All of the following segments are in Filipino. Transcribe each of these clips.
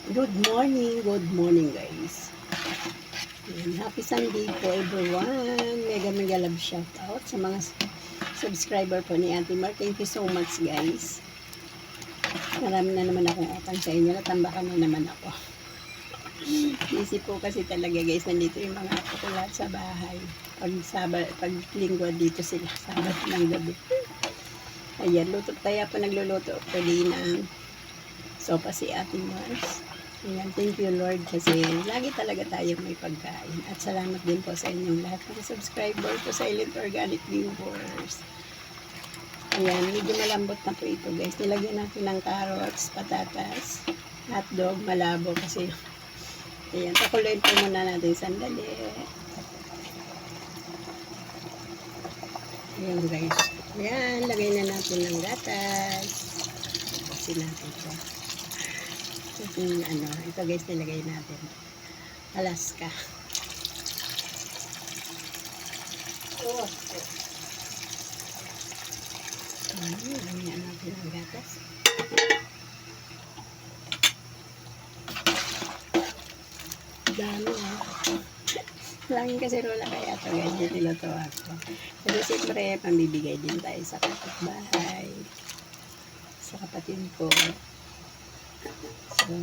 Good morning guys. Ayan, happy Sunday po everyone. Mega love shout out sa mga subscriber po ni Ate Mar. Thank you so much guys. Marami na naman akong utang sa inyo. Natambakan na naman ako. Busy po kasi talaga guys. Nandito yung mga apo ko lahat sa bahay. Pag lingwa dito sila. Sabat ng gabi. Ayan, kaya po nagluluto ko din ng sopa si Ate Mars. Ayan, thank you Lord kasi lagi talaga tayong may pagkain. At salamat din po sa inyong lahat ng subscriber ko, silent organic viewers. Ayan, medyo malambot na po ito guys. Nilagyan natin ng carrots, patatas, hotdog, malabo kasi ayan, pakuloyin po muna natin sandali. Ayan guys. Ayan, lagay na natin ng gatas. Kasi natin ito. Ito guys, nilagay natin Alaska. Lagyan natin ang gatas. Dami Langin kasi rola kaya ito guys, yung niluto ako. Kasi siyempre, pambibigay din tayo sa kapitbahay, sa kapatid ko. So,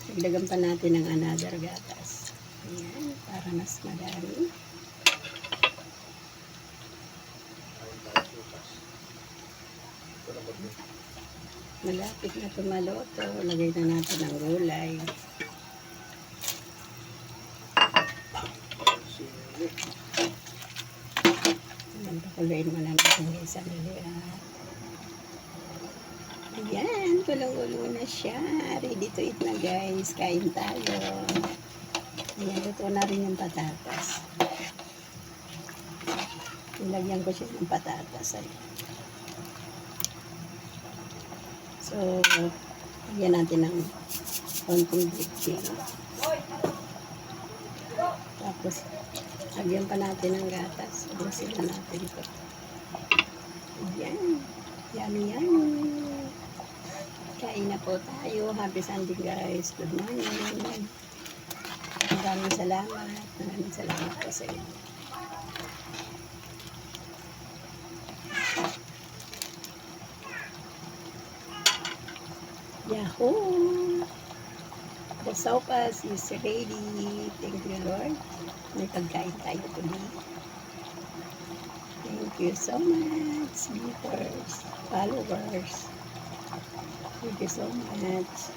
dagdagan pa natin ng another gatas. Ayan, para mas madami. Malapit na tumaloto. Lagay na natin ang gulay. Ayan, pakuluin mo na natin guys sa liliat. Ayan, tulong-ulo na siya. Ready to eat na guys. Kain tayo. Ayan, luto na rin yung patatas. Nilagyan ko siya ng patatas. Ayan. So, lagyan natin ng konting bitchin. Tapos, lagyan pa natin ng gatas. Ubusin na natin ito. Ayan. Yummy. Kain na po tayo. Happy Sunday guys. Good morning. Maraming salamat. Maraming salamat po sa inyo. Yahoo! The sopas is ready. Thank you Lord. May pagkain tayo today. Thank you so much, viewers, followers. Thank you so much.